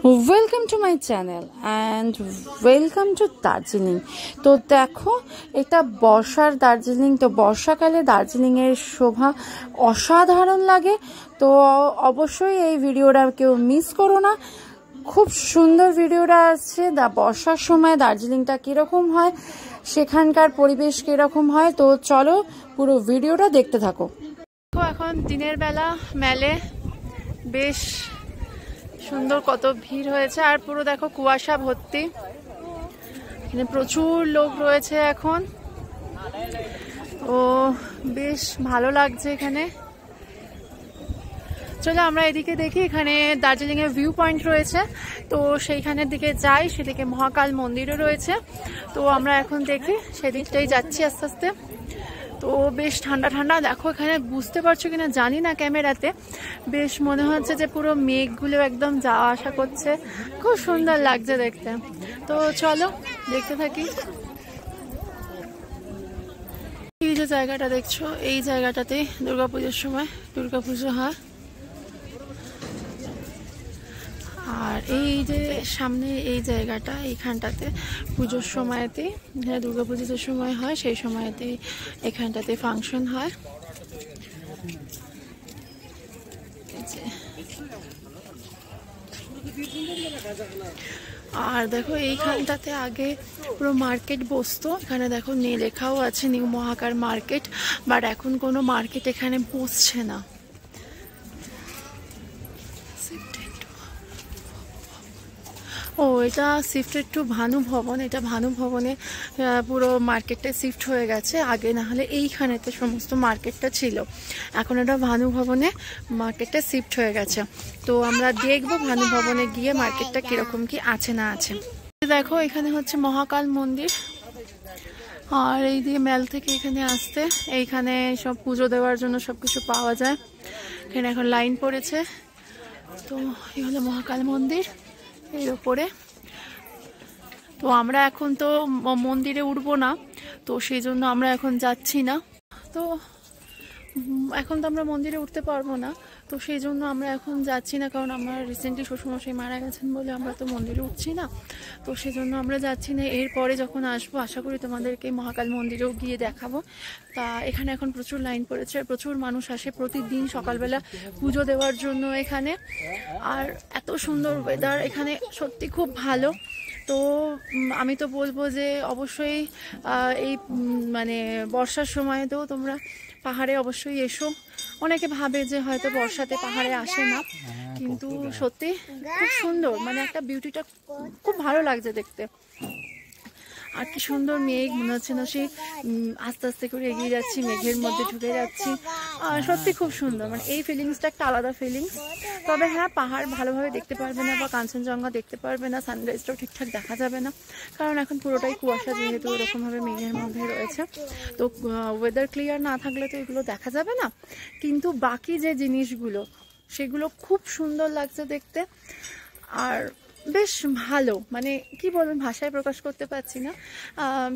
Welcome to my channel and welcome to Darjeeling. তো দেখো, এটা বর্ষার দার্জিলিং। তো বর্ষাকালে দার্জিলিংয়ের শোভা অসাধারণ লাগে। তো অবশ্যই এই ভিডিওটা কেউ মিস করো না। খুব সুন্দর ভিডিওটা আছে। বর্ষার সময় দার্জিলিংটা কীরকম হয়, সেখানকার পরিবেশ কীরকম হয়। তো চলো পুরো ভিডিওটা দেখতে থাকো। এখন দিনের বেলা মেলে বেশ সুন্দর, কত ভিড় হয়েছে, আর পুরো দেখো কুয়াশা ভর্তি। এখানে প্রচুর লোক রয়েছে এখন। তো বেশ ভালো লাগছে এখানে। চলো আমরা এদিকে দেখি, এখানে দার্জিলিং এর ভিউ পয়েন্ট রয়েছে, তো সেইখানের দিকে যাই। সেদিকে মহাকাল মন্দিরও রয়েছে, তো আমরা এখন দেখি সেদিকটাই যাচ্ছি আস্তে আস্তে। তো বেশ ঠান্ডা ঠান্ডা দেখো, এখানে বুঝতে পারছো কিনা জানি না ক্যামেরাতে, বেশ মনে হচ্ছে যে পুরো মেঘগুলো একদম যাওয়া আসা করছে। খুব সুন্দর লাগছে দেখতে। তো চলো দেখতে থাকি। এই যে জায়গাটা দেখছো, এই জায়গাটাতে দুর্গাপুজোর সময় দুর্গাপুজো হয়। আর এই যে সামনে এই জায়গাটা, এইখানটাতে পুজোর সময়তে, দুর্গাপুজো যে সময় হয় সেই সময়তে এখানটাতে ফাংশন হয়। আর দেখো এইখানটাতে আগে পুরো মার্কেট বসতো। এখানে দেখো লেখাও আছে নিউ মহাকাল মার্কেট, বাট এখন কোনো মার্কেট এখানে বসছে না। ও, এটা শিফটেড টু ভানু ভবন। এটা ভানু ভবনে পুরো মার্কেটটা শিফট হয়ে গেছে। আগে না হলে এইখানেতে সমস্ত মার্কেটটা ছিল, এখন এটা ভানু ভবনে মার্কেটটা শিফট হয়ে গেছে। তো আমরা দেখবো ভানু ভবনে গিয়ে মার্কেটটা কিরকম কি আছে না আছে। দেখো এখানে হচ্ছে মহাকাল মন্দির, আর এই দিয়ে মেল থেকে এখানে আসতে এইখানে সব পুজো দেওয়ার জন্য সবকিছু পাওয়া যায়। এখানে এখন লাইন পড়েছে। তো এই হলো মহাকাল মন্দির এর উপরে। তো আমরা এখন তো মন্দিরে উঠবো না, তো সেই জন্য আমরা এখন যাচ্ছি না। তো এখন তো আমরা মন্দিরে উঠতে পারবো না, তো সেই জন্য আমরা এখন যাচ্ছি না, কারণ আমার রিসেন্টলি শ্বশুরমশাই মারা গেছেন বলে আমরা তো মন্দিরে উঠছি না। তো সেই জন্য আমরা যাচ্ছি না। এরপরে যখন আসবো আশা করি তোমাদেরকে মহাকাল মন্দিরেও গিয়ে দেখাবো। তা এখানে এখন প্রচুর লাইন পড়েছে, প্রচুর মানুষ আসে প্রতিদিন সকালবেলা পুজো দেওয়ার জন্য এখানে। আর এত সুন্দর ওয়েদার এখানে, সত্যি খুব ভালো। তো আমি তো বলবো যে অবশ্যই এই মানে বর্ষার সময়তেও তোমরা পাহাড়ে অবশ্যই এসো। অনেকে ভাবে যে হয়তো বর্ষাতে পাহাড়ে আসে না, কিন্তু সত্যি খুব সুন্দর, মানে একটা বিউটিটা খুব ভালো লাগছে দেখতে। আর কি সুন্দর মেঘ, মনে হচ্ছে না সেই আস্তে আস্তে করে এগিয়ে যাচ্ছি, মেঘের মধ্যে ঢুকে যাচ্ছি। সত্যি খুব সুন্দর, মানে এই ফিলিংসটা একটা আলাদা ফিলিংস। তবে হ্যাঁ, পাহাড় ভালোভাবে দেখতে পারবে না বা কাঞ্চনজঙ্ঘা দেখতে পারবে না, সানরাইজটাও ঠিকঠাক দেখা যাবে না, কারণ এখন পুরোটাই কুয়াশা, যেহেতু এরকমভাবে মেঘের মধ্যে রয়েছে। তো ওয়েদার ক্লিয়ার না থাকলে তো এগুলো দেখা যাবে না, কিন্তু বাকি যে জিনিসগুলো সেগুলো খুব সুন্দর লাগছে দেখতে। আর বেশ ভালো, মানে কি বলবেন, ভাষায় প্রকাশ করতে পারছি না,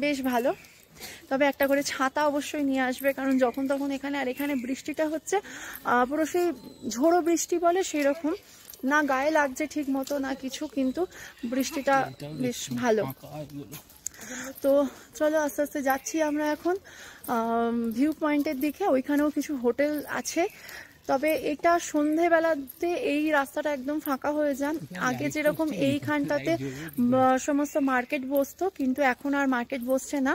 বেশ ভালো। তবে একটা করে ছাতা অবশ্যই নিয়ে আসবে, কারণ যখন তখন এখানে, আর এখানে বৃষ্টিটা হচ্ছে পুরো সেই ঝোড়ো বৃষ্টি বলে সেই রকম না, গায়ে লাগছে ঠিক মতো না কিছু, কিন্তু বৃষ্টিটা বেশ ভালো। তো চলো আস্তে আস্তে যাচ্ছি আমরা এখন ভিউ পয়েন্টের দিকে। ওইখানেও কিছু হোটেল আছে, তবে এটা সন্ধেবেলাতে এই রাস্তাটা একদম ফাঁকা হয়ে যান। আগে যেরকম এইখানটাতে সমস্ত মার্কেট বসতো, কিন্তু এখন আর মার্কেট বসছে না,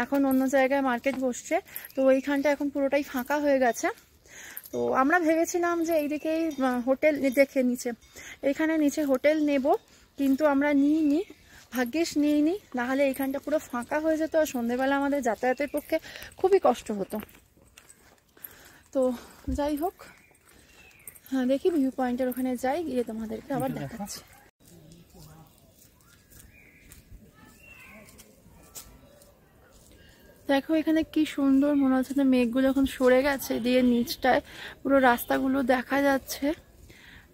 এখন অন্য জায়গায় মার্কেট বসছে। তো এইখানটা এখন পুরোটাই ফাঁকা হয়ে গেছে। তো আমরা ভেবেছিলাম যে এইদিকেই হোটেল দেখে নিচে, এইখানে নিচে হোটেল নেব, কিন্তু আমরা নিইনি, ভাগ্যিস নিইনি, নাহলে এইখানটা পুরো ফাঁকা হয়ে যেত আর সন্ধেবেলা আমাদের যাতায়াতের পক্ষে খুবই কষ্ট হতো। তো যাই হোক, হ্যাঁ দেখি ভিউ পয়েন্টের ওখানে যাই, গিয়ে তোমাদেরকে আবার দেখাচ্ছি। দেখো এখানে কি সুন্দর, মনে হচ্ছে না মেঘগুলো এখন সরে গেছে, দিয়ে নিচটায় পুরো রাস্তাগুলো দেখা যাচ্ছে,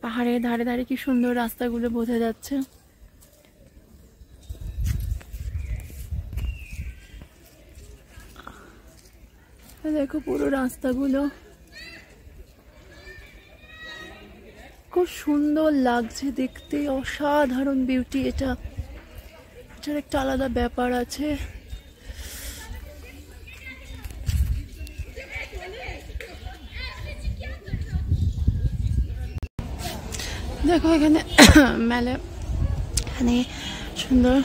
পাহাড়ের ধারে ধারে কি সুন্দর রাস্তাগুলো বোঝা যাচ্ছে। দেখো পুরো রাস্তাগুলো খুব সুন্দর লাগছে দেখতে, অসাধারণ বিউটি। এটার একটা আলাদা ব্যাপার আছে। দেখো এখানে মেলে, এখানে সুন্দর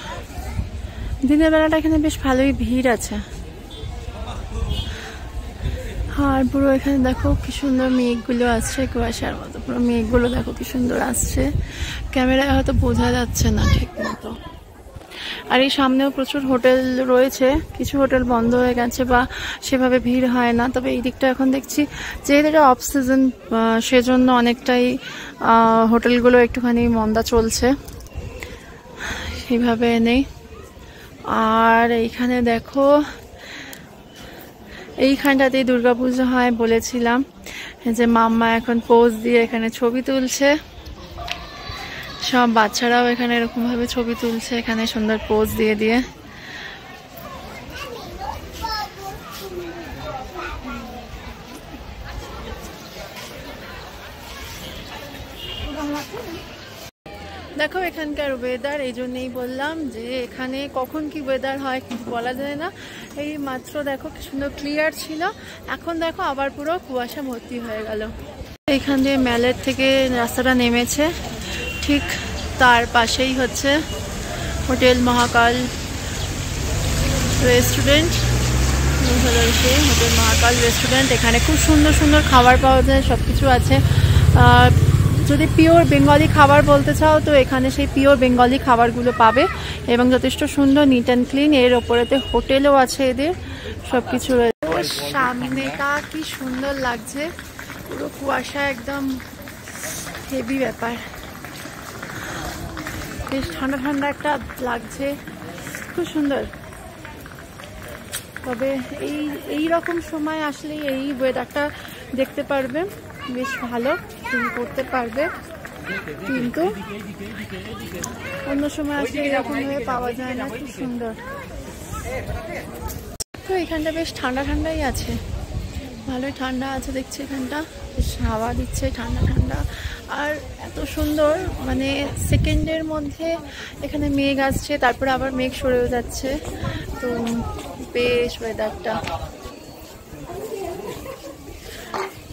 দিনের বেলাটা এখানে বেশ ভালোই ভিড় আছে। আর পুরো এখানে দেখো কি সুন্দর মেঘগুলো আসছে, কুয়াশার মতো পুরো মেঘগুলো দেখো কি সুন্দর আসছে। ক্যামেরায় হয়তো বোঝা যাচ্ছে না ঠিক মতো। আর এই সামনেও প্রচুর হোটেল রয়েছে, কিছু হোটেল বন্ধ হয়ে গেছে বা সেভাবে ভিড় হয় না। তবে এই দিকটা এখন দেখছি যেহেতু এটা অফ সিজন, সেজন্য অনেকটাই হোটেলগুলো একটুখানি মন্দা চলছে, সেইভাবে নেই। আর এইখানে দেখো এইখানটাতেই দুর্গাপুজো হয় বলেছিলাম, যে মাম্মা এখন পোজ দিয়ে এখানে ছবি তুলছে। সব বাচ্চারাও এখানে এরকম ভাবে ছবি তুলছে, এখানে সুন্দর পোজ দিয়ে দিয়ে। দেখো এখানকার ওয়েদার, এই জন্যই বললাম যে এখানে কখন কি ওয়েদার হয় কিছু বলা যায় না। এই মাত্র দেখো কি সুন্দর ক্লিয়ার ছিল, এখন দেখো আবার পুরো কুয়াশা ভর্তি হয়ে গেল। এইখান দিয়ে মেলের থেকে রাস্তাটা নেমেছে, ঠিক তার পাশেই হচ্ছে হোটেল মহাকাল রেস্টুরেন্ট। হোটেল মহাকাল রেস্টুরেন্ট, এখানে খুব সুন্দর সুন্দর খাবার পাওয়া যায়, সবকিছু আছে। যদি পিওর বেঙ্গলি খাবার বলতে চাও তো এখানে সেই পিওর বেঙ্গলি খাবারগুলো পাবে, এবং যথেষ্ট সুন্দর নিট অ্যান্ড ক্লিন। এর ওপরেতে হোটেলও আছে এদের, সবকিছু রয়েছে। সামনেটা কি সুন্দর লাগছে, পুরো কুয়াশা, একদম হেভি ব্যাপার। বেশ ঠান্ডা ঠান্ডা একটা লাগছে, খুব সুন্দর। তবে এই রকম সময় আসলে এই ওয়েদারটা দেখতে পারবে, বেশ ভালো ফিল করতে পারবে। কিন্তু অন্য সময় আসলে এরকম ভাবে পাওয়া যায় না, খুব সুন্দর। তো এখানটা বেশ ঠান্ডা ঠান্ডাই আছে, ভালোই ঠান্ডা আছে দেখছি। এখানটা বেশ হাওয়া দিচ্ছে ঠান্ডা ঠান্ডা, আর এত সুন্দর, মানে সেকেন্ডের মধ্যে এখানে মেঘ আসছে, তারপরে আবার মেঘ সরেও যাচ্ছে। তো বেশ ওয়েদারটা,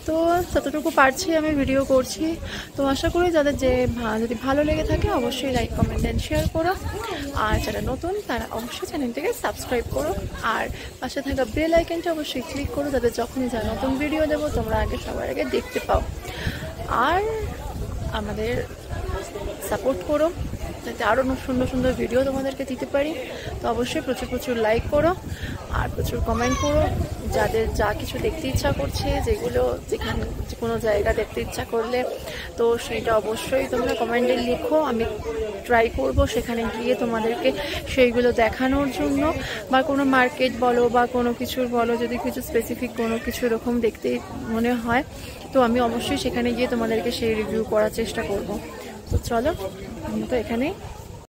তো যতটুকু পারছি আমি ভিডিও করছি। তো আশা করি যাদের যদি ভালো লেগে থাকে অবশ্যই লাইক কমেন্ট এন্ড শেয়ার করো, আর যারা নতুন তারা অবশ্যই চ্যানেলটিকে সাবস্ক্রাইব করো, আর পাশে থাকা বেল আইকনটা অবশ্যই ক্লিক করো, যাতে যখনই যা নতুন ভিডিও দেবো তোমরা সবার আগে দেখতে পাও। আর আমাদের সাপোর্ট করো, যাতে আরও সুন্দর সুন্দর ভিডিও তোমাদেরকে দিতে পারি। তো অবশ্যই প্রচুর প্রচুর লাইক করো আর প্রচুর কমেন্ট করো। যাদের যা কিছু দেখতে ইচ্ছা করছে, যেগুলো যেখানে যে কোনো জায়গা দেখতে ইচ্ছা করলে তো সেটা অবশ্যই তোমরা কমেন্টে লিখো, আমি ট্রাই করব সেখানে গিয়ে তোমাদেরকে সেইগুলো দেখানোর জন্য। বা কোনো মার্কেট বলো বা কোনো কিছুর বলো, যদি কিছু স্পেসিফিক কোনো কিছু এরকম দেখতে মনে হয় তো আমি অবশ্যই সেখানে গিয়ে তোমাদেরকে সেই রিভিউ করার চেষ্টা করব। তো চলো, আমি তো এখানেই